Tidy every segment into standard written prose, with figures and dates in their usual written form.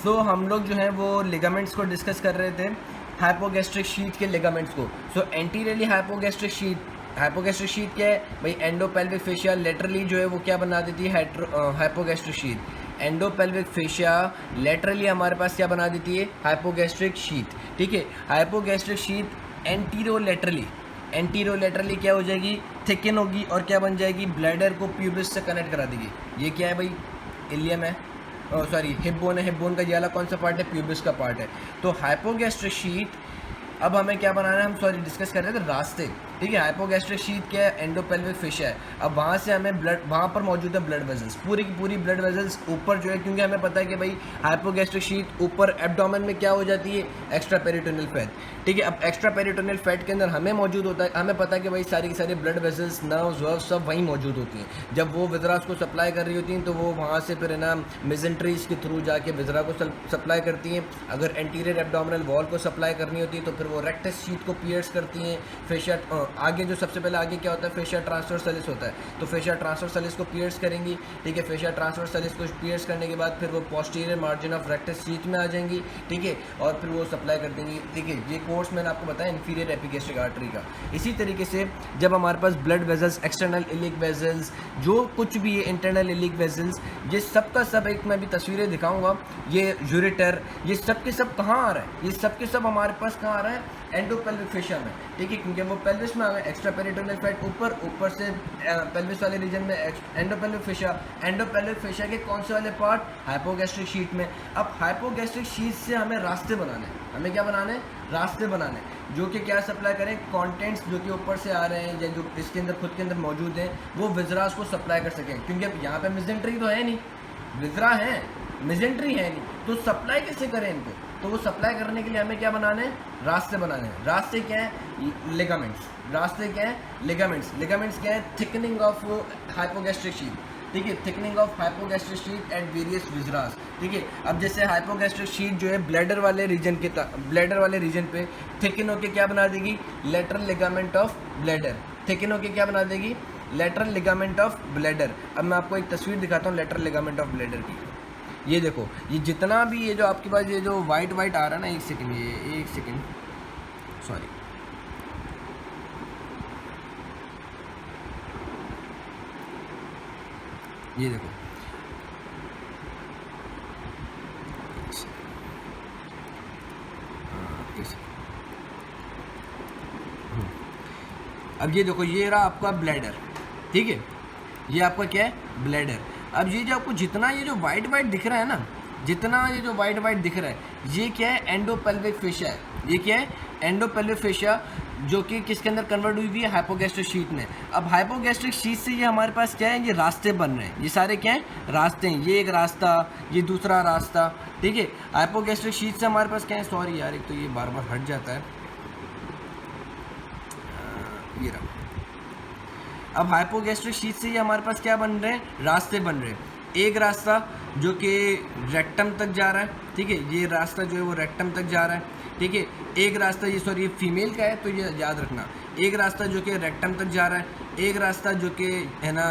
सो हम लोग जो है वो लिगामेंट्स को डिस्कस कर रहे थे, हाइपोगैस्ट्रिक शीट के लिगामेंट्स को। सो एंटीरियरली हाइपोगैस्ट्रिक शीट क्या है भाई? एंडोपेल्विक फेशिया लेटरली जो है वो क्या बना देती है? Hypogastric sheath. Endopelvic fascia laterally हमारे पास क्या बना देती है? Hypogastric sheath. ठीक है, हाइपोगैस्ट्रिक शीट एंटीरोलेटरली क्या हो जाएगी? थिकन होगी और क्या बन जाएगी? ब्लैडर को प्यूबिस से कनेक्ट करा देगी। ये क्या है भाई? इलियम है, सॉरी हिप बोन है। हिप बोन का ये वाला कौन सा पार्ट है? प्यूबिस का पार्ट है। तो हाइपोगैस्ट्रिक शीट, अब हमें क्या बनाना है? हम सॉरी डिस्कस कर रहे थे रास्ते। ठीक है, हाइपोगैस्ट्रिक शीट क्या है? एंडोपेल्विक फेशिया है। अब वहाँ से हमें ब्लड, वहाँ पर मौजूद है ब्लड वेजल्स, पूरी की पूरी ब्लड वेजल्स ऊपर जो है, क्योंकि हमें पता है कि भाई हाइपोगैस्ट्रिक शीट ऊपर एब्डोमेन में क्या हो जाती है? Extra peritoneal fat. ठीक है, अब एक्स्ट्रा पेरिटोनियल फैट के अंदर हमें मौजूद होता है, हमें पता है कि भाई सारी की सारी ब्लड वेजल्स, नर्व्स वर्व सब वहीं मौजूद होती हैं। जब वो विजरास को सप्लाई कर रही होती हैं तो वो वहाँ से फिर है ना मेजेंट्रीज के थ्रू जाके विजरा को सप्लाई करती हैं। अगर एंटीरियर एब्डोमिनल वॉल को सप्लाई करनी होती है तो फिर वो रेक्टस शीट को पियर्स करती हैं। फेशिया आगे जो सबसे पहले आगे क्या होता है? फेशिया ट्रांसवर्सलिस होता है, तो फेशिया ट्रांसवर्सलिस को पियर्स करेंगी। ठीक है, फेशिया ट्रांसवर्सलिस को पियर्स करने के बाद फिर वो posterior margin of rectus sheet में आ जाएंगी। ठीक है, और फिर वो सप्लाई कर देंगी। ठीक है, ये कोर्स मैंने आपको बताया इंफीरियर एपिगैस्ट्रिक आर्टरी का। इसी तरीके से जब हमारे पास blood vessels, external iliac vessels, जो कुछ भी है इंटरनल इलिक वेजल्स, ये सब का सब, एक मैं भी तस्वीरें दिखाऊंगा, ये यूरेटर, ये सब के सब कहाँ आ रहा है? ये सब के सब हमारे पास कहाँ आ रहा है? एंडोपेल्विक फेशिया में। ठीक है, क्योंकि वो पेल्विस में आ गए, एक्स्ट्रा पेरिटोनियल फैट ऊपर से पेल्विस वाले रीजन में एंडोपेल्विक फेशिया के कौन से वाले पार्ट? हाइपोगैस्ट्रिक शीट में। अब हाइपोगैस्ट्रिक शीट से हमें रास्ते बनाने, हमें क्या बनाने? रास्ते बनाने, जो कि क्या सप्लाई करें? कंटेंट्स जो कि ऊपर से आ रहे हैं या जो इसके अंदर खुद के अंदर मौजूद हैं, वो विजरास को सप्लाई कर सकें। क्योंकि अब यहाँ पे मेजेंट्री तो है नहीं, विजरा है, मेजेंट्री है नहीं, तो सप्लाई कैसे करें इनको? तो वो सप्लाई करने के लिए हमें क्या बनाने हैं? रास्ते बनाने हैं। रास्ते क्या है? लिगामेंट्स। रास्ते क्या है? लिगामेंट्स। लिगामेंट्स क्या है? Thickening of hypogastric sheath. ठीक है, thickening of hypogastric sheath at various viscera. ठीक है, अब जैसे हाइपोगैस्ट्रिक शीट जो है ब्लैडर वाले रीजन पे थिकन होकर क्या बना देगी? Lateral ligament of bladder. Thicken होकर क्या बना देगी? Lateral ligament of bladder. अब मैं आपको एक तस्वीर दिखाता हूँ लेटरल लिगामेंट ऑफ ब्लैडर की। ये देखो, ये जितना भी ये जो आपके पास ये जो वाइट आ रहा है ना, एक सेकेंड, सॉरी, ये देखो, अब ये देखो, ये रहा आपका ब्लैडर। ठीक है, ये आपका क्या है? ब्लैडर। अब ये जो आपको जितना ये जो वाइट दिख रहा है ना, जितना ये जो वाइट दिख रहा है, ये क्या है? एंडोपेल्विक फेशिया है। ये क्या है? एंडोपेल्विक फेशिया, जो कि किसके अंदर कन्वर्ट हुई है? हाइपोगैस्ट्रिक शीट में। अब हाइपोगैस्ट्रिक शीट से ये हमारे पास क्या है? ये रास्ते बन रहे हैं। ये सारे क्या हैं? रास्ते हैं। ये एक रास्ता, ये दूसरा रास्ता। ठीक है, हाइपोगैस्ट्रिक शीट से हमारे पास क्या है? सॉरी यार, एक तो ये बार बार हट जाता है। ये रहा। अब हाइपोगैस्ट्रिक शीट से ये हमारे पास क्या बन रहे हैं? रास्ते बन रहे हैं। एक रास्ता जो कि रेक्टम तक जा रहा है। ठीक है, ये रास्ता जो है वो रेक्टम तक जा रहा है। ठीक है, एक रास्ता, ये सॉरी ये फीमेल का है तो ये याद रखना, एक रास्ता जो कि रेक्टम तक जा रहा है, एक रास्ता जो कि है ना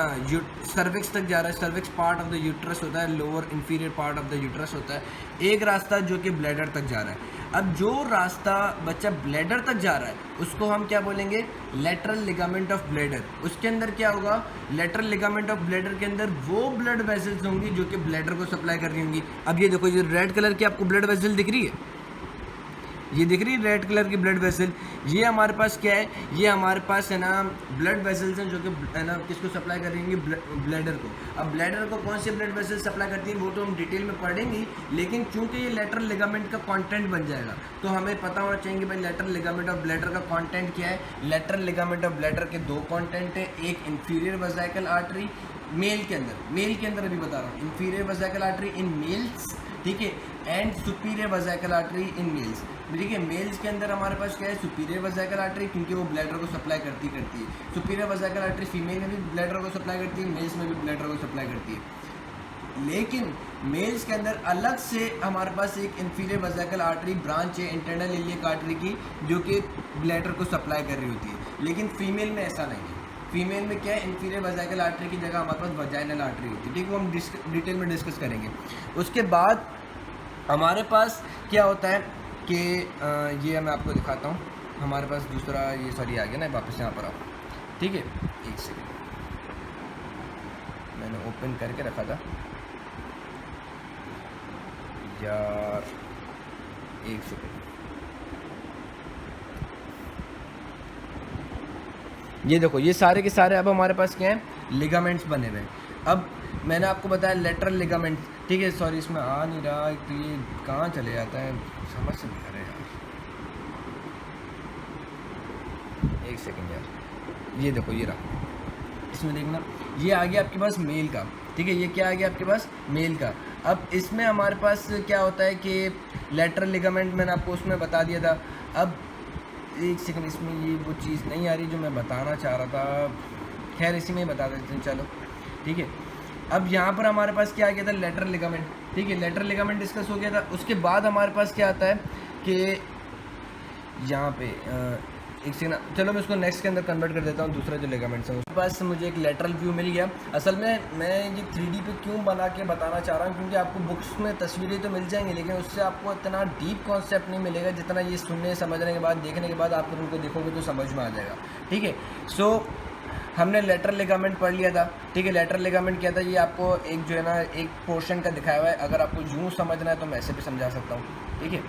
सर्विक्स तक जा रहा है। Cervix part of the uterus होता है, lower inferior part of the uterus होता है। एक रास्ता जो कि ब्लैडर तक जा रहा है। अब जो रास्ता बच्चा ब्लैडर तक जा रहा है उसको हम क्या बोलेंगे? Lateral ligament of bladder. उसके अंदर क्या होगा? लेटरल लिगामेंट ऑफ ब्लैडर के अंदर वो ब्लड वेसल्स होंगी जो कि ब्लैडर को सप्लाई कर रही होंगी। अब ये देखो, ये रेड कलर की आपको ब्लड वेसल दिख रही है, ये दिख रही है रेड कलर की ब्लड वेसल। ये हमारे पास क्या है? ये हमारे पास है ना ब्लड वेसल्स हैं जो कि है ना किसको सप्लाई कर रही होंगी? ब्लैडर को। अब ब्लैडर को कौन से ब्लड वेसल सप्लाई करती है वो तो हम डिटेल में पढ़ेंगे, लेकिन चूंकि ये लेटरल लिगामेंट का कंटेंट बन जाएगा तो हमें पता होना चाहिए कि भाई लेटरल लिगामेंट ऑफ ब्लैडर का कंटेंट क्या है। लेटरल लिगामेंट ऑफ ब्लैडर के दो कंटेंट है, एक इंफीरियर वेसिकल आर्टरी मेल के अंदर अभी बता रहा हूँ, inferior vesicle artery in males. ठीक है, and superior vesicle artery in males. ठीक है, मेल्स के अंदर हमारे पास क्या है? सुपीरियर वेसिकल आर्टरी, क्योंकि वो ब्लैडर को सप्लाई करती है। सुपीरियर वेसिकल आर्टरी फीमेल में भी ब्लैडर को सप्लाई करती है, मेल्स में भी ब्लैडर को सप्लाई करती है। लेकिन मेल्स के अंदर अलग से हमारे पास एक इंफीरियर वेसिकल आर्टरी ब्रांच है इंटरनल इलियक आर्टरी की, जो कि ब्लैडर को सप्लाई कर रही होती है। लेकिन फीमेल में ऐसा नहीं है। फीमेल में क्या है? इंफीरियर वेसिकल आर्टरी की जगह हमारे पास वजाइनल आर्टरी होती है। ठीक है, वो हम डिटेल में डिस्कस करेंगे। उसके बाद हमारे पास क्या होता है कि ये मैं आपको दिखाता हूँ। हमारे पास दूसरा ये सॉरी आ गया ना, वापस यहाँ पर आओ, ठीक है। एक सेकेंड, मैंने ओपन करके रखा था यार, एक सेकेंड। ये देखो, ये सारे के सारे अब हमारे पास क्या है, लिगामेंट्स बने हुए हैं। अब मैंने आपको बताया लेटरल लिगामेंट, ठीक है। सॉरी इसमें आ नहीं रहा, तो ये कहाँ चले जाता है, समझ से नहीं आ रहा यार। एक सेकेंड यार, ये देखो, ये रहा, इसमें देखना, ये आ गया आपके पास मेल का, ठीक है। ये क्या आ गया आपके पास, मेल का। अब इसमें हमारे पास क्या होता है कि लेटरल लिगामेंट मैंने आपको उसमें बता दिया था। अब एक सेकंड, इसमें ये वो चीज़ नहीं आ रही जो मैं बताना चाह रहा था, खैर इसी में ही बता देते हैं, चलो ठीक है। अब यहाँ पर हमारे पास क्या आ गया था, लेटरल लिगामेंट, ठीक है। लेटरल लिगामेंट डिस्कस हो गया था। उसके बाद हमारे पास क्या आता है कि यहाँ पे एक सेकंड, चलो मैं उसको नेक्स्ट के अंदर कन्वर्ट कर देता हूँ, दूसरा जो लिगामेंट्स है उसके पास मुझे एक लेटरल व्यू मिल गया। असल में मैं ये 3D पे क्यों बना के बताना चाह रहा हूँ, क्योंकि आपको बुक्स में तस्वीरें तो मिल जाएंगी, लेकिन उससे आपको इतना डीप कॉन्सेप्ट नहीं मिलेगा जितना ये सुनने समझने के बाद, देखने के बाद आप फिर उनको देखोगे तो समझ में आ जाएगा, ठीक है। सो हमने लेटरल लिगामेंट पढ़ लिया था, ठीक है। लेटरल लिगामेंट क्या था, ये आपको एक जो है ना एक पोर्शन का दिखाया हुआ है। अगर आपको यूँ समझना है तो मैं ऐसे भी समझा सकता हूँ, ठीक है।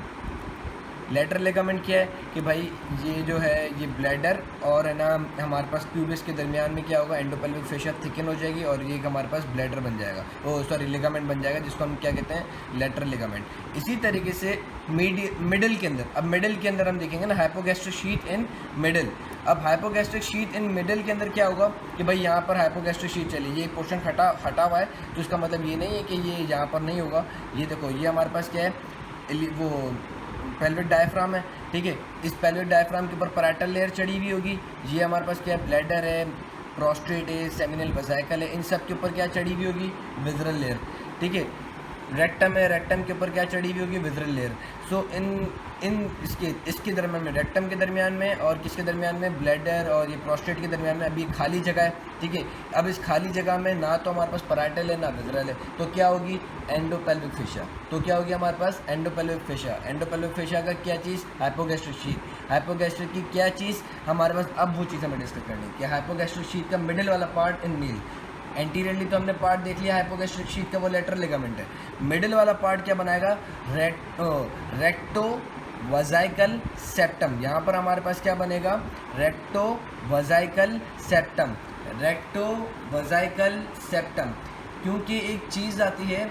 लेटरल लिगामेंट क्या है कि भाई ये जो है ये ब्लैडर और है ना हमारे पास प्यूबिस के दरमियान में क्या होगा, एंडोपेल्विक फेशिया थिकन हो जाएगी और ये हमारे पास ब्लैडर बन जाएगा, ओ सॉरी लिगामेंट बन जाएगा, जिसको हम क्या कहते हैं, लेटरल लिगामेंट। इसी तरीके से मिडिल के अंदर, अब मिडिल के अंदर हम देखेंगे ना हाइपोगैस्ट्रिक शीथ इन मिडिल। अब हाइपोगैस्ट्रिक शीथ इन मिडिल के अंदर क्या होगा कि भाई यहाँ पर हाइपोगैस्ट्रिक शीथ चली, ये पोर्शन हटा हुआ है, तो इसका मतलब ये नहीं है कि ये यहाँ पर नहीं होगा। ये देखो, ये हमारे पास क्या है, वो पेल्विक डायफ्राम है, ठीक है। इस पेल्विक डायफ्राम के ऊपर पैराइटल लेयर चढ़ी हुई होगी। ये हमारे पास क्या है, ब्लैडर है, प्रोस्टेट है, सेमिनल वेसिकल है, इन सब के ऊपर क्या चढ़ी हुई होगी, विज़रल लेयर, ठीक है। रेक्टम है, रेक्टम के ऊपर क्या चढ़ी हुई होगी, विज़रल लेयर। सो इन इसके दरमियान में, रेक्टम के दरमियान में और किसके दरमियान में, ब्लैडर और ये प्रोस्टेट के दरमियान में अभी खाली जगह है, ठीक है। अब इस खाली जगह में ना तो हमारे पास पैराइटल है ना विज़रल है, तो क्या होगी, एंडोपेल्विक फेशिया। तो क्या होगी हमारे पास, एंडोपेल्विक फेशिया। एंडोपेल्विक फेशिया का क्या चीज़, हाइपोगैस्ट्रिक शीथ। हाइपोगैस्ट्रिक की क्या चीज़ हमारे पास, अब वो चीज़ हमें डिस्कस करनी है कि हाइपोगैस्ट्रिक शीथ का मिडिल वाला पार्ट इन नील, एंटीरियरली तो हमने पार्ट देख लिया हाइपोगैस्ट्रिक शीथ का, वो लेटरल लिगामेंट है। मिडिल वाला पार्ट क्या बनाएगा, रेक्टो वजाइकल सेप्टम। यहाँ पर हमारे पास क्या बनेगा, रेक्टो वजाइकल सेप्टम, रेक्टो वजाइकल सेप्टम। क्योंकि एक चीज़ आती है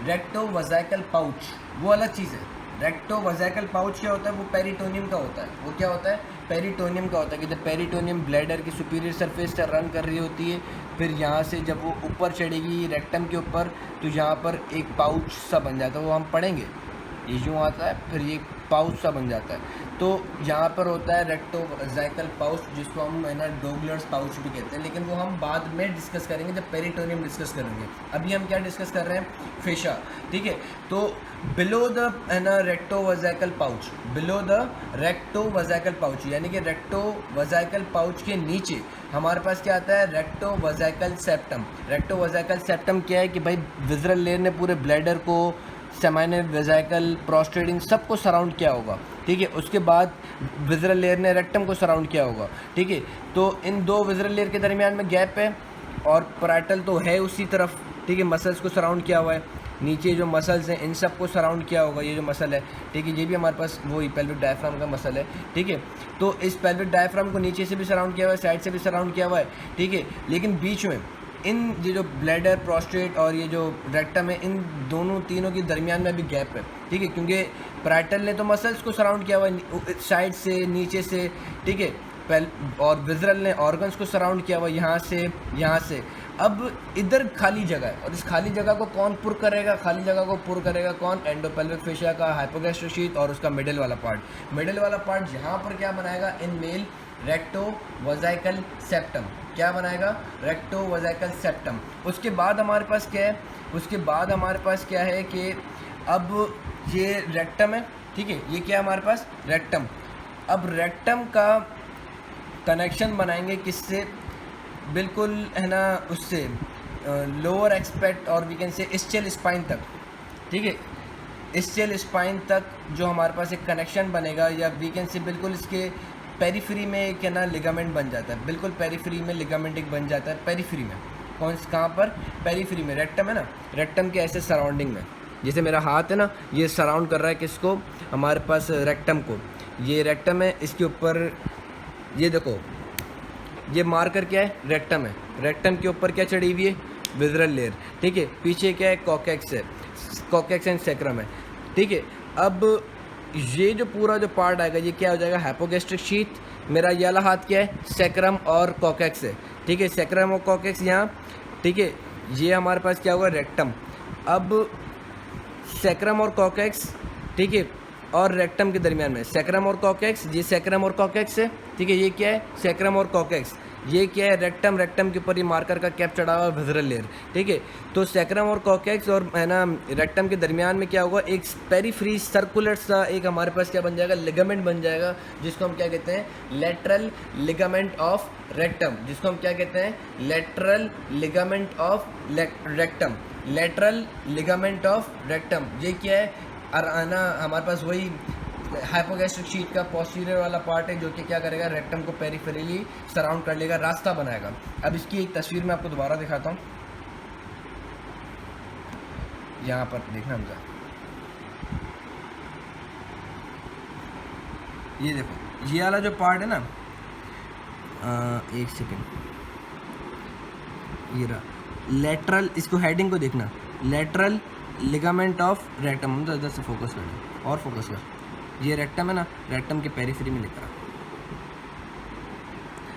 रेक्टो वजाइकल पाउच, वो अलग चीज़ है। रेक्टो वजाइकल पाउच क्या होता है, वो पेरिटोनियम का होता है। वो क्या होता है, पेरिटोनियम का होता है कि जब पेरिटोनियम ब्लैडर की सुपीरियर सरफेस से रन कर रही होती है, फिर यहाँ से जब वो ऊपर चढ़ेगी रेक्टम के ऊपर, तो यहाँ पर एक पाउच सा बन जाता है, वो हम पढ़ेंगे, ये यूँ आता है, फिर ये पाउच सा बन जाता है। तो यहाँ पर होता है रेक्टो वजाइकल पाउच, जिसको हम है ना डोगलर्स पाउच भी कहते हैं, लेकिन वो हम बाद में डिस्कस करेंगे जब पेरिटोनियम डिस्कस करेंगे। अभी हम क्या डिस्कस कर रहे हैं, फेशा, ठीक है। तो बिलो द है ना recto vesical pouch, below the recto vesical pouch, यानी कि रेक्टो वजाइकल पाउच के नीचे हमारे पास क्या आता है, रेक्टो वजाइकल सेप्टम। रेक्टो वजाइकल सेप्टम क्या है कि भाई विज़रल लेयर ने पूरे ब्लैडर को, सेमाइनल वेसिकल, प्रोस्टेट, इन सबको सराउंड किया होगा, ठीक है। उसके बाद विज़रल लेयर ने रेक्टम को सराउंड किया होगा, ठीक है। तो इन दो विज़रल लेयर के दरमियान में गैप है और पैराइटल तो है उसी तरफ, ठीक है। मसल्स को सराउंड किया हुआ है, नीचे जो मसल्स हैं इन सब को सराउंड किया होगा, ये जो मसल है, ठीक है। ये भी हमारे पास वही पेल्विक डायफ्राम का मसल है, ठीक है। तो इस पेल्विक डायफ्राम को नीचे से भी सराउंड किया हुआ है, साइड से भी सराउंड किया हुआ है, ठीक है। लेकिन बीच में इन ये जो ब्लैडर, प्रोस्टेट और ये जो रेक्टम है, इन दोनों तीनों के दरमियान में भी गैप है, ठीक है। क्योंकि पैराइटल ने तो मसल्स को सराउंड किया हुआ है साइड से, नीचे से, ठीक है। और विज़रल ने ऑर्गन्स को सराउंड किया हुआ यहाँ से, यहाँ से। अब इधर खाली जगह है और इस खाली जगह को कौन पुर करेगा, खाली जगह को पुर करेगा कौन, एंडोपेल्विक फेशिया का हाइपोगैस्ट्रिक शीथ और उसका मिडिल वाला पार्ट। मिडिल वाला पार्ट यहाँ पर क्या बनाएगा, इन मेल रेक्टो वजाइकल सेप्टम, क्या बनाएगा, रेक्टो वजाइकल सेप्टम। उसके बाद हमारे पास क्या है, उसके बाद हमारे पास क्या है कि अब ये रेक्टम है, ठीक है। ये क्या हमारे पास, रेक्टम। अब रेक्टम का कनेक्शन बनाएंगे किससे, बिल्कुल है ना उससे लोअर एक्सपेक्ट और वी कैन से स्चेल स्पाइन तक, ठीक है। ischial स्पाइन तक जो हमारे पास एक कनेक्शन बनेगा, या वी कैन से बिल्कुल इसके पेरीफ्री में एक है ना लिगामेंट बन जाता है, बिल्कुल पेरीफ्री में लिगामेंट एक बन जाता है। पेरीफ्री में कहाँ पर? पेरीफ्री में, रेक्टम है ना, रेक्टम के ऐसे सराउंडिंग में, जैसे मेरा हाथ है ना, ये सराउंड कर रहा है किसको? हमारे पास रेक्टम को। ये रेक्टम है, इसके ऊपर ये देखो, ये मार्कर क्या है? रेक्टम है। रेक्टम के ऊपर क्या चढ़ी हुई है? विज़रल लेयर, ठीक है। पीछे क्या है? कॉकेक्स है, कॉकेक्स एंड सैक्रम है, ठीक है। अब ये जो पूरा जो पार्ट आएगा ये क्या हो जाएगा? Hypogastric sheath. मेरा ये वाला हाथ क्या है? सैक्रम और कॉकेक्स है, ठीक है। सैक्रम और कॉकेक्स यहाँ, ठीक है। ये हमारे पास क्या होगा? रेक्टम। अब सैक्रम और कॉकेक्स, ठीक है, और रेक्टम के दरमियान में सैक्रम और कॉकेक्स, ये सैक्रम और कॉकेक्स है, ठीक है। ये क्या है? सैक्रम और कॉकेक्स। ये क्या है? रेक्टम। रेक्टम के ऊपर ये मार्कर का कैप चढ़ा हुआ है, विज़रल लेयर, ठीक है। तो सैक्रम और कॉकेक्स और है ना रेक्टम के दरमियान में क्या होगा? एक पेरीफ्री सर्कुलर सा एक हमारे पास क्या बन जाएगा? लिगामेंट बन जाएगा, जिसको हम क्या कहते हैं? Lateral ligament of rectum. जिसको हम क्या कहते हैं? Lateral ligament of rectum. Lateral ligament of rectum. ये क्या है? ना हमारे पास वही हाइपोगैस्ट्रिक शीट का पोस्टीरियर वाला पार्ट है, जो कि क्या करेगा? रेक्टम को पेरिफेरली सराउंड कर लेगा, रास्ता बनाएगा। अब इसकी एक तस्वीर मैं आपको दोबारा दिखाता हूँ, यहाँ पर देखना हमका, ये देखो, ये वाला जो पार्ट है ना, एक सेकेंड, ये रहा लेटरल, इसको हेडिंग को देखना, लेटरल लिगामेंट ऑफ रेक्टम। हम तो इधर से फोकस कर, और फोकस कर, ये रेक्टम है ना, रेक्टम के पेरिफेरी में लेकर।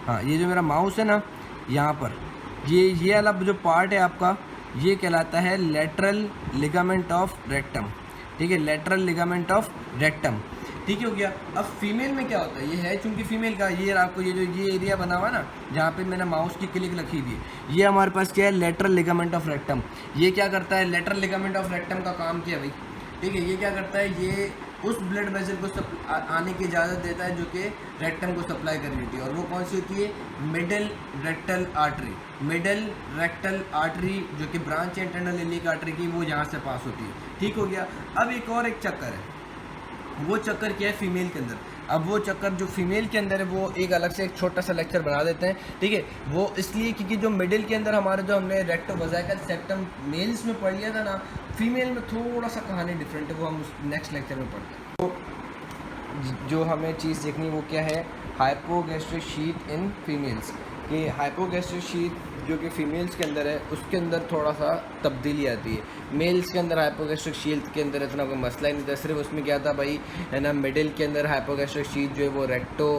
हाँ, ये जो मेरा माउस है ना, यहाँ पर ये वाला जो पार्ट है आपका, ये कहलाता है लेटरल लिगामेंट ऑफ रेक्टम, ठीक है। लेटरल लिगामेंट ऑफ रेक्टम, ठीक है, हो गया। अब फीमेल में क्या होता है? ये है चूंकि फीमेल का, ये आपको ये जो ये एरिया बना हुआ ना, जहाँ पे मैंने माउस की क्लिक रखी हुई है, ये हमारे पास क्या है? Lateral ligament of rectum. ये क्या करता है? लेटरल लिगामेंट ऑफ रेक्टम का काम क्या है भाई? ठीक है, ये क्या करता है? ये उस ब्लड वेसल को आने की इजाज़त देता है जो कि रेक्टम को सप्लाई कर रही थी, और वो कौन सी होती है? Middle rectal artery. Middle rectal artery जो कि ब्रांच है इंटरनल इलियक आर्टरी की, वो यहाँ से पास होती है, ठीक हो गया। अब एक और एक चक्कर है, वो चक्कर क्या है? फीमेल के अंदर। अब वो चक्कर जो फीमेल के अंदर है, वो एक अलग से एक छोटा सा लेक्चर बना देते हैं, ठीक है। वो इसलिए क्योंकि जो मिडिल के अंदर हमारा जो हमने रेक्टोवजाइकल सेप्टम मेल्स में पढ़ लिया था ना, फीमेल में थोड़ा सा कहानी डिफरेंट है, वो हम उस नेक्स्ट लेक्चर में पढ़ते हैं। तो जो हमें चीज़ देखनी वो क्या है? Hypogastric sheath in females. कि हाइपोगैस्ट्रिक शीथ जो कि फीमेल्स के अंदर है, उसके अंदर थोड़ा सा तब्दीली आती है। मेल्स के अंदर हाइपोगैस्ट्रिक शीथ के अंदर इतना कोई मसला ही नहीं था, सिर्फ उसमें क्या था भाई, है ना, मिडिल के अंदर हाइपोगैस्ट्रिक शीथ जो है वो रेक्टो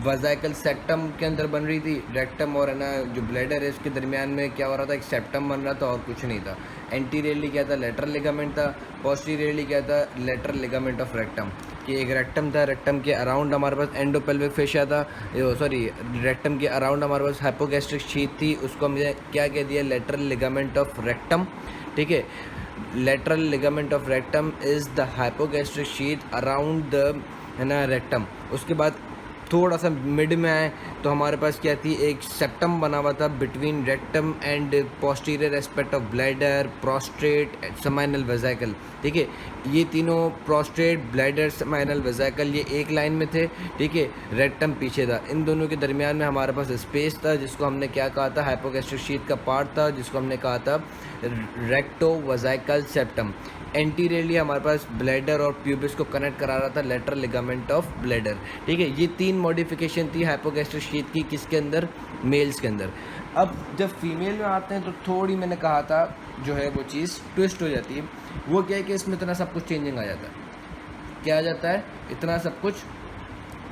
वजाइकल सेप्टम के अंदर बन रही थी। रेक्टम और है ना जो ब्लैडर है उसके दरमियान में क्या हो रहा था? एक सेप्टम बन रहा था और कुछ नहीं था। एंटीरियरली क्या था? लेटरल लिगामेंट था। पोस्टीरियरली क्या था? लेटरल लिगामेंट ऑफ रेक्टम, कि एक रेक्टम था, रेक्टम के अराउंड हमारे पास एंडोपेल्विक फेशिया था, सॉरी रेक्टम के अराउंड हमारे पास हाइपोगैस्ट्रिक शीथ थी, उसको हमने क्या कह दिया? लेटरल लिगामेंट ऑफ रेक्टम, ठीक है। Lateral ligament of rectum is the hypogastric sheath around the, है ना, रेक्टम। उसके बाद थोड़ा सा मिड में आए तो हमारे पास क्या थी? एक सेप्टम बना हुआ था between rectum and posterior aspect of bladder, prostate, seminal वेजाइकल, ठीक है। ये तीनों प्रोस्टेट, ब्लैडर, सेमाइनल वेजाइकल ये एक लाइन में थे, ठीक है। रेक्टम पीछे था। इन दोनों के दरमियान में हमारे पास स्पेस था, जिसको हमने क्या कहा था? हाइपोगैस्ट्रिक शीथ का पार्ट था, जिसको हमने कहा था रेक्टो वेजाइकल सेप्टम। एंटीरियरली हमारे पास ब्लैडर और प्यूबिस को कनेक्ट करा रहा था लेटरल लिगामेंट ऑफ ब्लैडर, ठीक है। ये तीन मॉडिफिकेशन थी हाइपोगैस्ट्रिक शीथ की, किसके अंदर? मेल्स के अंदर। अब जब फीमेल में आते हैं तो थोड़ी, मैंने कहा था, जो है वो चीज़ ट्विस्ट हो जाती है। वो क्या है कि इसमें इतना सब कुछ चेंजिंग आ जाता है। क्या आ जाता है? इतना सब कुछ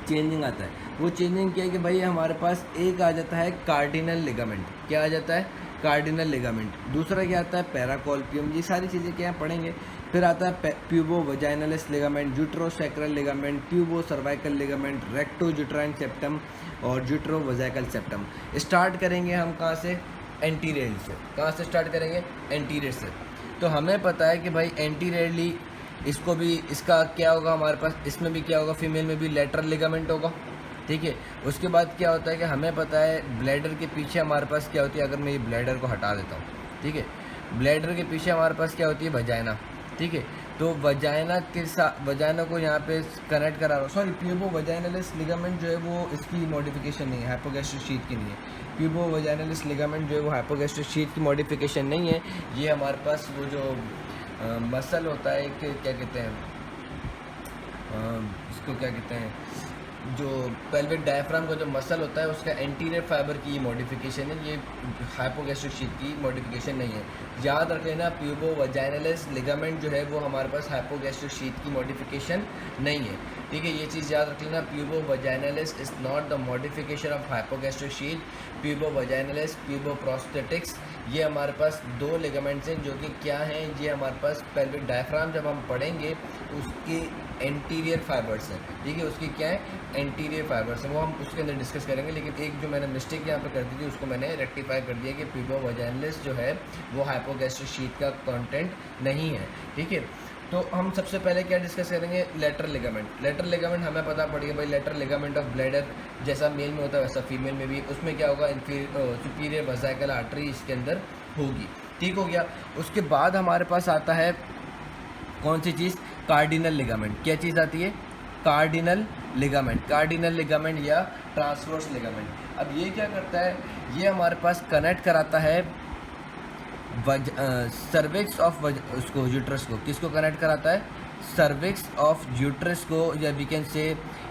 चेंजिंग आता है। वो चेंजिंग क्या है कि भाई हमारे पास एक आ जाता है कार्डिनल लिगामेंट। क्या आ जाता है? Cardinal ligament. दूसरा क्या आता है? पैराकोल्पियम। ये सारी चीज़ें क्या पढ़ेंगे। फिर आता है pubo vaginalis ligament, uterosacral ligament, pubo cervical ligament, recto uterine septum और जूट्रो वजाइकल सेप्टम। स्टार्ट करेंगे हम कहाँ से? एंटीरियर से। कहाँ से स्टार्ट करेंगे? एंटीरियर से। तो हमें पता है कि भाई एंटीरियरली इसको भी, इसका क्या होगा हमारे पास? इसमें भी क्या होगा? फीमेल में भी लेटरल लिगामेंट होगा, ठीक है। उसके बाद क्या होता है कि हमें पता है ब्लैडर के पीछे हमारे पास क्या होती है? अगर मैं ये ब्लैडर को हटा देता हूँ, ठीक है, ब्लैडर के पीछे हमारे पास क्या होती है? वजाइना, ठीक है। तो वजाइना के साथ वजाइना को यहाँ पे कनेक्ट करा रहा हूँ, सॉरी प्यूबो वजाइनलिस लिगामेंट जो है वो इसकी मॉडिफिकेशन नहीं है, हाइपोगैस्ट्रिक शीथ की नहीं है। प्यूबो वजाइनलिस लिगामेंट जो है वो हाइपोगैस्ट्रिक शीथ की मॉडिफिकेशन नहीं है। ये हमारे पास वो जो मसल होता है कि क्या कहते हैं इसको क्या कहते हैं, जो पेल्विक डायफ्राम का जो मसल होता है उसका एंटीरियर फाइबर की मॉडिफिकेशन है, ये हाइपोगैस्ट्रिक शीथ की मॉडिफिकेशन नहीं है। याद रख लेना प्यूबो वजाइनलिस लिगामेंट जो है वो हमारे पास हाइपोगैस्ट्रिक शीथ की मॉडिफिकेशन नहीं है, ठीक है। ये चीज़ याद रख लेना, pubo vaginalis is not the modification of hypogastric sheath. Pubo vaginalis, pubo prostatics, ये हमारे पास दो लिगामेंट्स हैं जो कि क्या हैं, ये हमारे पास पेल्विक डायफ्राम जब हम पढ़ेंगे उसके एंटीरियर फाइबर्स हैं, ठीक है, उसकी क्या है एंटीरियर फाइबर्स हैं, वो हम उसके अंदर डिस्कस करेंगे। लेकिन एक जो मैंने मिस्टेक यहाँ पे कर दी थी उसको मैंने रेक्टिफाई कर दिया कि प्यूबो वजाइनलिस जो है वो हाइपोगैस्ट्रिक शीथ का कंटेंट नहीं है, ठीक है। तो हम सबसे पहले क्या डिस्कस करेंगे, लेटरल लिगामेंट। लेटरल लिगामेंट हमें पता पड़ेगा भाई, लेटरल लिगामेंट ऑफ ब्लैडर जैसा मेल में होता है वैसा फीमेल में भी, उसमें क्या होगा सुपीरियर वसाइकल आर्टरी इसके अंदर होगी, ठीक हो गया। उसके बाद हमारे पास आता है कौन सी चीज़, कार्डिनल लिगामेंट। क्या चीज़ आती है, कार्डिनल लिगामेंट, कार्डिनल लिगामेंट या ट्रांसवर्स लिगामेंट। अब ये क्या करता है, ये हमारे पास कनेक्ट कराता है सर्विक्स ऑफ उसको यूट्रस को, किसको कनेक्ट कराता है, सर्विक्स ऑफ यूट्रस को, या वी कैन से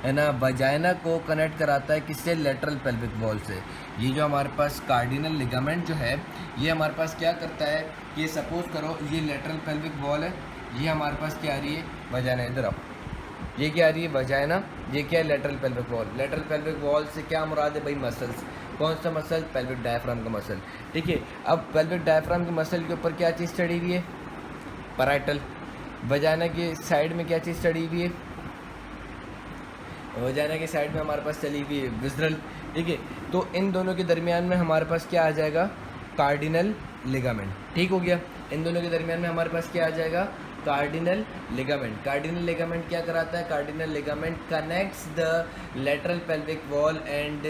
है ना वजाइना को कनेक्ट कराता है किससे, लेटरल पेल्विक वॉल से। ये जो हमारे पास कार्डिनल लिगामेंट जो है ये हमारे पास क्या करता है, ये सपोज करो ये लेटरल पेल्विक वॉल है, ये हमारे पास क्या आ रही है वजाइना, इधर आओ, ये क्या आ रही है वजाइना, ये क्या है lateral pelvic wall. Lateral pelvic wall से क्या मुराद है भाई, मसल्स। कौन सा मसल, पेल्विक डायफ्राम का मसल, ठीक है। अब पेल्विक डायफ्राम के मसल के ऊपर क्या चीज़ चढ़ी हुई है, पैराइटल। वजाइना के साइड में क्या चीज़ चढ़ी हुई है, वजाइना के साइड में हमारे पास चली हुई है विसरल, ठीक है। तो इन दोनों के दरमियान में हमारे पास क्या आ जाएगा, कार्डिनल लिगामेंट, ठीक हो गया। इन दोनों के दरमियान में हमारे पास क्या आ जाएगा, कार्डिनल लिगामेंट। कार्डिनल लिगामेंट क्या कराता है, cardinal ligament connects the lateral pelvic wall and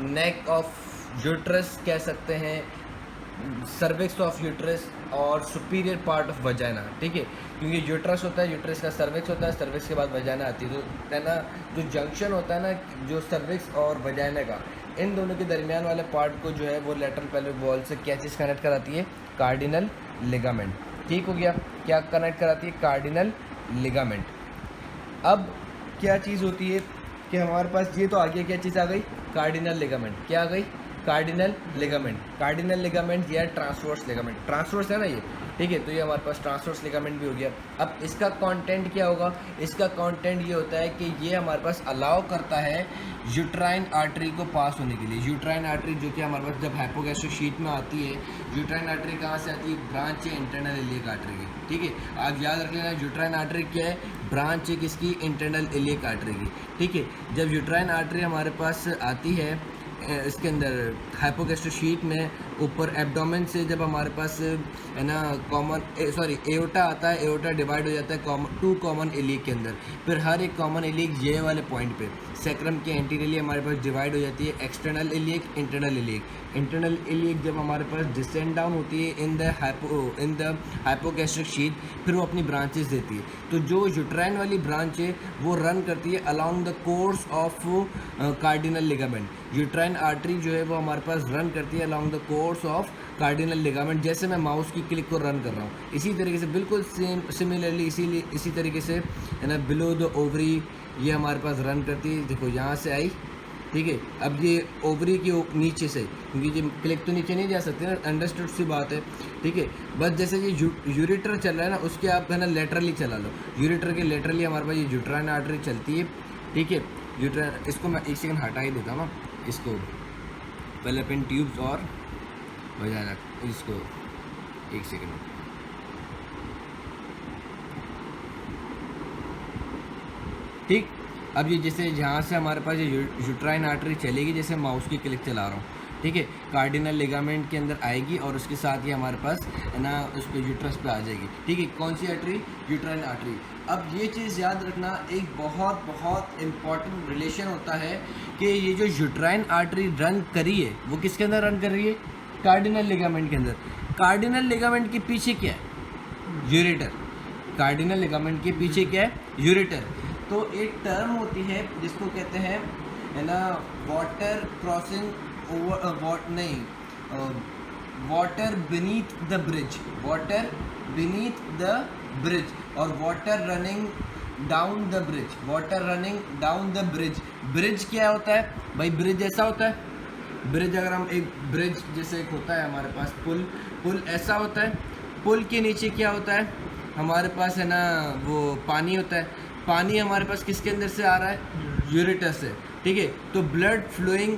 neck of uterus, कह सकते हैं सर्विक्स ऑफ यूट्रस और सुपीरियर पार्ट ऑफ वजाइना, ठीक है। क्योंकि यूट्रस होता है, यूट्रस का सर्विक्स होता है, सर्विक्स के बाद वजाइना आती है, तो है ना जो जंक्शन होता है ना जो सर्विक्स और वजाइना का, इन दोनों के दरमियान वाले पार्ट को जो है वो लेटरल पेल्विक वॉल से क्या चीज़ कनेक्ट कराती है, कार्डिनल लिगामेंट, ठीक हो गया। क्या कनेक्ट कराती है, कार्डिनल लिगामेंट। अब क्या चीज़ होती है कि हमारे पास ये तो आ गया, क्या चीज़ आ गई, कार्डिनल लिगामेंट। क्या आ गई, कार्डिनल लिगामेंट। कार्डिनल लिगामेंट या ट्रांसवर्स लिगामेंट, ट्रांसवर्स है ना ये, ठीक है। तो ये हमारे पास ट्रांसवर्स लिगामेंट भी हो गया। अब इसका कंटेंट क्या होगा, इसका कंटेंट ये होता है कि ये हमारे पास अलाउ करता है यूट्राइन आर्टरी को पास होने के लिए। यूट्राइन आर्टरी जो कि हमारे पास जब हाइपोगैस्ट्रिक शीथ में आती है, यूट्राइन आर्टरी कहाँ से आती है, ब्रांच है इंटरनल इलियक आर्टरी की, ठीक है। आप याद रख लेना यूट्राइन आर्टरी क्या है, ब्रांच है किसकी, इंटरनल इलियक आर्टरी की, ठीक है। जब यूट्राइन आर्टरी हमारे पास आती है इसके अंदर हाइपोगैस्ट्रिक शीथ में ऊपर एब्डोमेन से, जब हमारे पास है ना कॉमन एओर्टा आता है, एओर्टा डिवाइड हो जाता है टू कॉमन इलियक के अंदर, फिर हर एक कॉमन इलियक ये वाले पॉइंट पे सैक्रम के एंटीरियरली हमारे पास डिवाइड हो जाती है external iliac, internal iliac. Internal iliac जब हमारे पास डिसेंड डाउन होती है इन द हाइपोगैस्ट्रिक शीथ, फिर वो अपनी ब्रांचेस देती है। तो जो यूट्राइन वाली ब्रांच है वो रन करती है along the course of cardinal ligament. Uterine artery जो है वो हमारे पास रन करती है along the course of cardinal ligament. जैसे मैं माउस की क्लिक को रन कर रहा हूँ इसी तरीके से, बिल्कुल सेम सिमिलरली इसी तरीके से है ना बिलो द ओवरी ये हमारे पास रन करती है। देखो यहाँ से आई, ठीक है। अब ये ओवरी की नीचे से, क्योंकि ये क्लिक तो नीचे नहीं जा सकते ना, अंडरस्टूड सी बात है, ठीक है। बस जैसे ये यूरेटर चल रहा है ना, उसके आप है ना लेटरली चला लो, यूरेटर के लेटरली हमारे पास ये यूट्राइन आर्टरी चलती है, ठीक है। यूट्राइन, इसको मैं एक सेकंड हटा ही देता हूँ इसको, पहले पेन ट्यूब्स और वजाइना, इसको एक सेकंड, ठीक। अब ये जैसे यहाँ से हमारे पास ये यूट्राइन आर्टरी चलेगी, जैसे माउस की क्लिक चला रहा हूँ, ठीक है। कार्डिनल लिगामेंट के अंदर आएगी और उसके साथ ही हमारे पास है ना उस पर यूट्रस पे आ जाएगी, ठीक है। कौन सी आर्टरी, यूट्राइन आर्टरी। अब ये चीज़ याद रखना, एक बहुत बहुत इम्पॉर्टेंट रिलेशन होता है कि ये जो यूट्राइन आर्टरी रन करी है वो किसके अंदर रन कर रही है, कार्डिनल लिगामेंट के अंदर। कार्डिनल लिगामेंट के पीछे क्या है, यूरेटर। कार्डिनल लिगामेंट के पीछे क्या है, यूरेटर। तो एक टर्म होती है जिसको कहते हैं, है ना, water crossing over, water beneath the bridge, water beneath the bridge, और water running down the bridge, water running down the bridge. Bridge क्या होता है भाई, ब्रिज ऐसा होता है, ब्रिज अगर हम एक ब्रिज जैसे एक होता है हमारे पास पुल ऐसा होता है, पुल के नीचे क्या होता है हमारे पास, है ना, वो पानी होता है। पानी हमारे पास किसके अंदर से आ रहा है, यूरेटर से, ठीक है। तो blood flowing,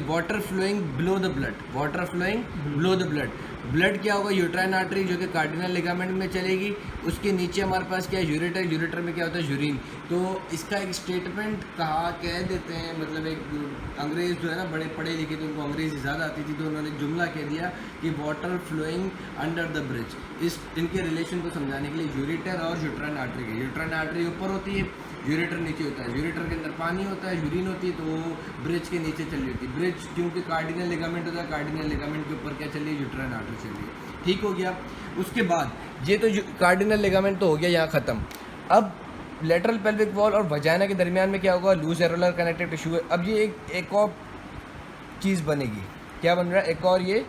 water flowing below the blood, water flowing below the blood. Blood क्या होगा, यूट्राइन आर्टरी जो कि कार्डिनल लिगामेंट में चलेगी, उसके नीचे हमारे पास क्या है, यूरेटर, यूरेटर में क्या होता है, यूरिन। तो इसका एक स्टेटमेंट कह देते हैं, मतलब एक अंग्रेज़ जो है ना, बड़े पढ़े लिखे थे, उनको अंग्रेज़ी ज़्यादा आती थी, तो उन्होंने जुमला कह दिया कि water flowing under the bridge. इनके रिलेशन को समझाने के लिए यूरेटर और यूट्राइन आर्टरी के, यूट्राइन आर्टरी ऊपर होती है, यूरेटर नीचे होता है, यूरेटर के अंदर पानी होता है, यूरिन होती है, तो वो ब्रिज के नीचे चल रही होती है। ब्रिज क्योंकि कार्डिनल लिगामेंट होता है, कार्डिनल लिगामेंट के ऊपर क्या चल रही है, यूट्राइन आर्टरी चल रही है, ठीक हो गया। उसके बाद ये तो कार्डिनल लिगामेंट तो हो गया यहाँ ख़त्म। अब लेटरल पेल्विक वॉल और वजाइना के दरमियान में क्या होगा, लूज एरोलर कनेक्टिव टिश्यू है। अब ये एक और चीज़ बनेगी, क्या बन रहा है, एक और ये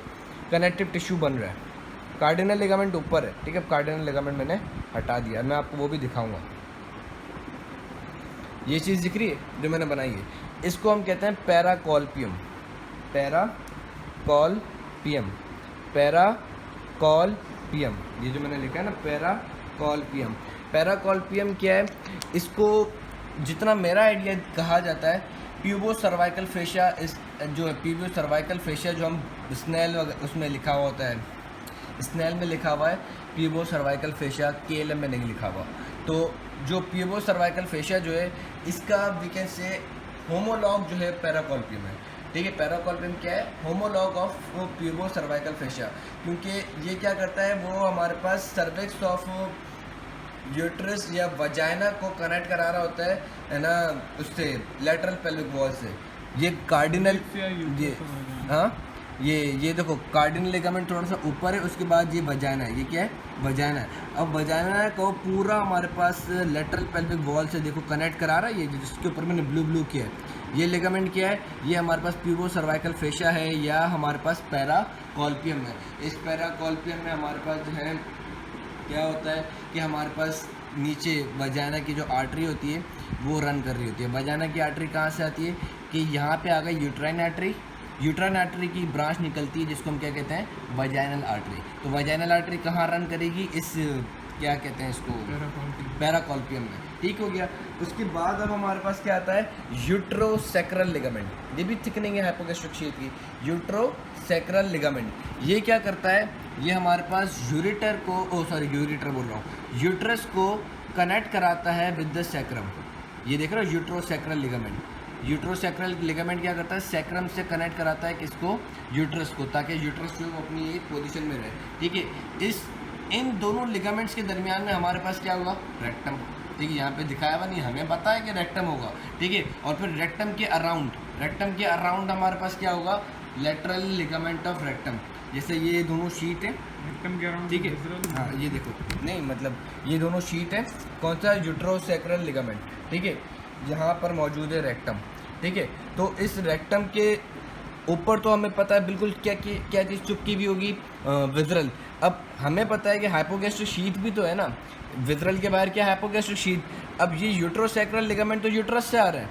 कनेक्टिव टिश्यू बन रहा है। कार्डिनल लिगामेंट ऊपर है, ठीक है, कार्डिनल लिगामेंट मैंने हटा दिया, मैं आपको वो भी दिखाऊंगा। ये चीज़ दिख रही है जो मैंने बनाई है, इसको हम कहते हैं पैराकॉल्पियम, पैराकॉल्पियम, पैराकॉल्पियम, ये जो मैंने लिखा है ना, पैराकॉल्पियम। पैराकॉल्पियम क्या है, इसको जितना मेरा आइडिया कहा जाता है, प्यूबो सर्वाइकल फेशिया, इस जो है प्यूबो सर्वाइकल फेशिया, जो हम स्नेल उसमें लिखा हुआ होता है, स्नेल में लिखा हुआ है प्यूबो सर्वाइकल फेशिया, केएलएम में नहीं लिखा हुआ। तो जो प्यूबो सर्वाइकल फेशिया जो है, इसका वी कैन से होमोलॉग जो है पैराकॉल्पियम है, ठीक है। पैराकॉल्पियम क्या है, होमोलॉग ऑफ प्यूबो सर्वाइकल फेशिया, क्योंकि ये क्या करता है, वो हमारे पास सर्विक्स ऑफ यूट्रस या वजाइना को कनेक्ट करा रहा होता है ना, उससे लेटरल पेल्विक वॉल से। ये कार्डिनल, ये हाँ, ये देखो कार्डिनल लिगामेंट थोड़ा सा ऊपर है, उसके बाद ये वजाइना है, ये क्या है, वजाइना है। अब वजाइना को पूरा हमारे पास लेटरल पेल्विक वॉल से देखो कनेक्ट करा रहा है, ये जिसके ऊपर मैंने ब्लू किया है, ये लिगामेंट क्या है, ये हमारे पास प्यूबो सर्वाइकल फेशिया है, या हमारे पास पैराकॉल्पियम है। इस पैराकॉल्पियम में हमारे पास जो है क्या होता है कि हमारे पास नीचे वजाइना की जो आर्टरी होती है वो रन कर रही होती है। वजाइना की आर्टरी कहाँ से आती है कि यहाँ पे आ गई यूट्राइन आर्टरी, यूट्राइन आर्टरी की ब्रांच निकलती है जिसको हम क्या कहते हैं, वजाइनल आर्टरी। तो वजाइनल आर्टरी कहाँ रन करेगी, इस क्या कहते हैं इसको, पैराकॉल्पियम में, ठीक हो गया। उसके बाद अब हमारे पास क्या आता है, यूट्रोसैक्रल लिगामेंट, ये भी थिकनिंग है हाइपोगैस्ट्रिक शीथ की। यूट्रोसैक्रल लिगामेंट ये क्या करता है, ये हमारे पास यूरेटर को यूरेटर बोल रहा हूँ, यूट्रस को कनेक्ट कराता है विद द सैक्रम। ये देख रहे हो यूट्रोसैक्रल लिगामेंट, यूट्रोसैक्रल लिगामेंट क्या करता है, सैक्रम से कनेक्ट कराता है किसको, यूट्रस को, ताकि यूट्रस जो अपनी एक पोजीशन में रहे, ठीक है। इन दोनों लिगामेंट्स के दरमियान में हमारे पास क्या होगा, रेक्टम, ठीक है, यहाँ पे दिखाया हुआ नहीं, हमें पता है कि रेक्टम होगा, ठीक है। और फिर रेक्टम के अराउंड हमारे पास क्या होगा, लेटरल लिगामेंट ऑफ रेक्टम। जैसे ये दोनों शीट है रेक्टम के अराउंड, ठीक है, हाँ ये देखो, नहीं मतलब ये दोनों शीट है, कौन सा, यूट्रोसैक्रल लिगामेंट, ठीक है, यहाँ पर मौजूद है रेक्टम, ठीक है। तो इस रेक्टम के ऊपर तो हमें पता है बिल्कुल क्या चीज़ चुपकी भी होगी, विज़रल। अब हमें पता है कि हाइपोगैस्ट्रिक शीथ भी तो है ना, विज़रल के बाहर क्या हाइपोगैस्ट्रिक शीथ। अब ये यूट्रोसैक्रल लिगामेंट तो यूट्रस से आ रहा है,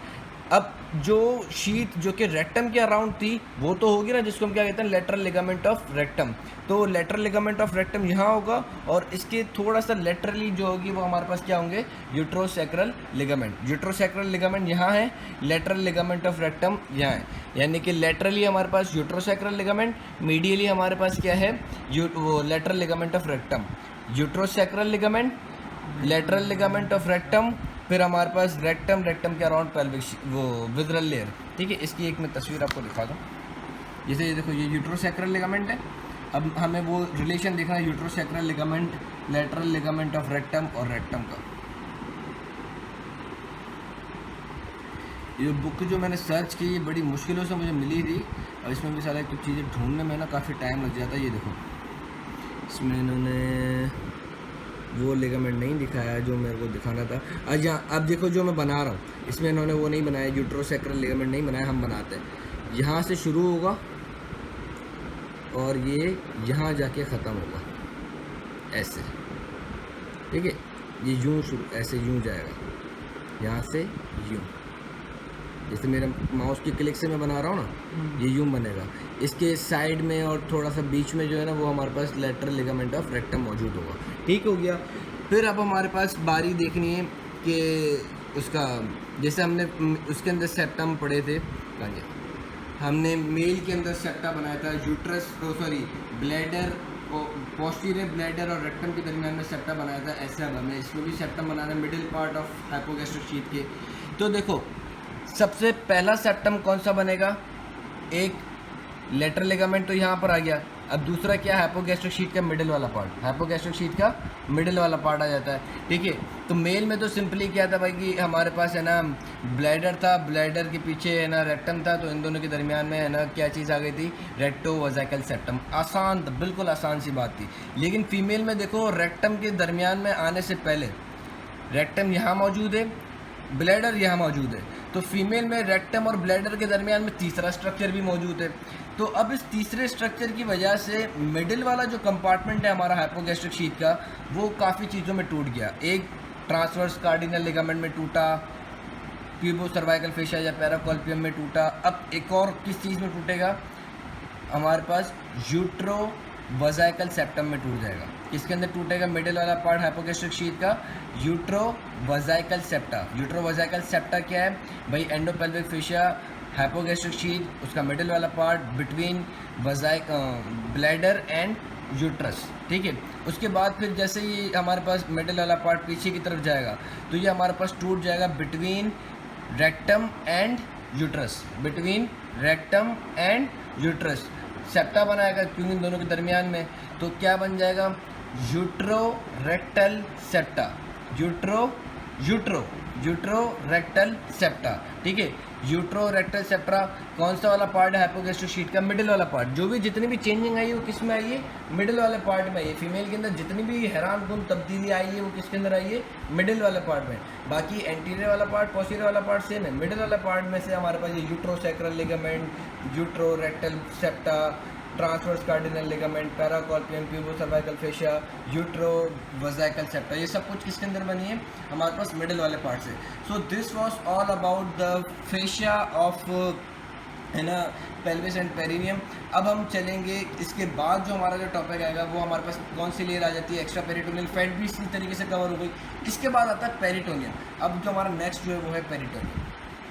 अब जो शीथ जो कि रेक्टम के अराउंड थी वो तो होगी ना, जिसको हम क्या कहते हैं, लेटरल लिगामेंट ऑफ रेक्टम। तो लेटरल लिगामेंट ऑफ रेक्टम यहाँ होगा, और इसके थोड़ा सा लेटरली जो होगी वो हमारे पास क्या होंगे, यूट्रोसैक्रल लिगामेंट। यूट्रोसैक्रल लिगामेंट यहाँ है, लेटरल लिगामेंट ऑफ रेक्टम यहाँ है, यानी कि लेटरली हमारे पास यूट्रोसैक्रल लिगामेंट, मीडियली हमारे पास क्या है, वो lateral ligament of rectum, uterosacral ligament, lateral ligament of rectum, फिर हमारे पास रेक्टम के अराउंड पेल्विक वो विज़रल लेयर, ठीक है। इसकी एक मैं तस्वीर आपको दिखा दूँ, जैसे ये देखो, ये यूट्रोसैक्रल लिगामेंट है। अब हमें वो रिलेशन देखना है uterosacral ligament, lateral ligament of rectum और रेक्टम का। ये बुक जो मैंने सर्च की, ये बड़ी मुश्किलों से मुझे मिली थी, और इसमें भी सारा कुछ चीज़ें ढूंढने में ना काफ़ी टाइम लग जाता है। ये देखो, इसमें इन्होंने वो लिगामेंट नहीं दिखाया जो मेरे को दिखाना था। आज यहाँ अब देखो जो मैं बना रहा हूँ इसमें इन्होंने वो नहीं बनाया, यूट्रोसैक्रल लिगामेंट नहीं बनाया, हम बनाते हैं। यहाँ से शुरू होगा और ये यहाँ जाके ख़त्म होगा ऐसे, ठीक है। ये यूँ शुरू ऐसे यूँ जाएगा, यहाँ से यूँ, जैसे मेरे माउस की क्लिक से मैं बना रहा हूँ ना, ये यूँ बनेगा। इसके साइड में और थोड़ा सा बीच में जो है ना वो हमारे पास लैटरल लिगामेंट ऑफ रेक्टम मौजूद होगा, ठीक हो गया। फिर अब हमारे पास बारी देखनी है कि उसका, जैसे हमने उसके अंदर सेप्टम पढ़े थे, हमने मेल के अंदर सेप्टा बनाया था, uterus sorry bladder, posterior bladder और रेक्टम के दरमियान में सेप्टा बनाया था। ऐसे अब हमें इसमें भी सेप्टम बनाना है, middle part of hypogastric sheet के। तो देखो सबसे पहला सेप्टम कौन सा बनेगा, एक लेटरल लिगामेंट तो यहाँ पर आ गया। अब दूसरा क्या है, हाइपोगैस्ट्रिक शीट का मिडिल वाला पार्ट, हाइपोगैस्ट्रिक शीट का मिडिल वाला पार्ट आ जाता है, ठीक है। तो मेल में तो सिंपली क्या था भाई कि हमारे पास है ना ब्लैडर था, ब्लैडर के पीछे है ना रेक्टम था, तो इन दोनों के दरमियान में है ना क्या चीज़ आ गई थी, रेक्टोवजाइकल सेप्टम। आसान, बिल्कुल आसान सी बात थी। लेकिन फीमेल में देखो रेक्टम के दरमियान में आने से पहले रेक्टम यहाँ मौजूद है, ब्लैडर यहाँ मौजूद है, तो फीमेल में रेक्टम और ब्लैडर के दरमियान में तीसरा स्ट्रक्चर भी मौजूद है। तो अब इस तीसरे स्ट्रक्चर की वजह से मिडिल वाला जो कंपार्टमेंट है हमारा हाइपोगैस्ट्रिक शीट का, वो काफ़ी चीज़ों में टूट गया। एक ट्रांसवर्स कार्डिनल लिगामेंट में टूटा, प्यूबो सर्वाइकल फेशिया या पैराकोल्पियम में टूटा। अब एक और किस चीज़ में टूटेगा, हमारे पास यूट्रो वजाइकल सेप्टम में टूट जाएगा। किसके अंदर टूटेगा, मिडिल वाला पार्ट हाइपोगैस्ट्रिक शीट का, utero vesical septa. Utero vesical septa क्या है भाई, एंडोपेल्विक फेशिया, हाइपोगैस्ट्रिक शीट, उसका मिडिल वाला part between bladder and uterus, ठीक है। उसके बाद फिर जैसे ही हमारे पास मिडिल वाला पार्ट पीछे की तरफ जाएगा तो ये हमारे पास टूट जाएगा between rectum and uterus, between rectum and uterus septa बनाएगा क्योंकि इन दोनों के दरमियान में। तो क्या बन जाएगा, utero rectal septa, utero rectal septa, ठीक है। यूट्रो रेक्टल सेप्टा कौन सा वाला पार्ट है हाइपोगैस्ट्रिक शीट का, मिडिल वाला पार्ट। जो भी जितनी भी चेंजिंग आई है वो किस में आई है, मिडिल वाले पार्ट में आई है। फीमेल के अंदर जितनी भी हैरान कुन तब्दीली आई है वो किसके अंदर आई है, मिडिल वाले पार्ट में। बाकी एंटीरियर वाला पार्ट, पोस्टीरियर वाला पार्ट सेम है। मिडिल वाला पार्ट में से हमारे पास ये uterosacral ligament, utero rectal septa, transverse cardinal ligament, paracolpium, pubo cervical fascia, utero vesical septa, ये सब कुछ किसके अंदर बनी है, हमारे पास मिडिल वाले पार्ट से। So this was all about the fascia of है ना पेल्विस एंड पेरिनियम। अब हम चलेंगे इसके बाद जो हमारा जो टॉपिक आएगा वो हमारे पास कौन सी लेयर आ जाती है, एक्स्ट्रा पेरिटोनियल फैट भी इसी तरीके से कवर हो गई। इसके बाद आता है पेरिटोनियम। अब जो हमारा नेक्स्ट जो है वो है पेरिटोनियम।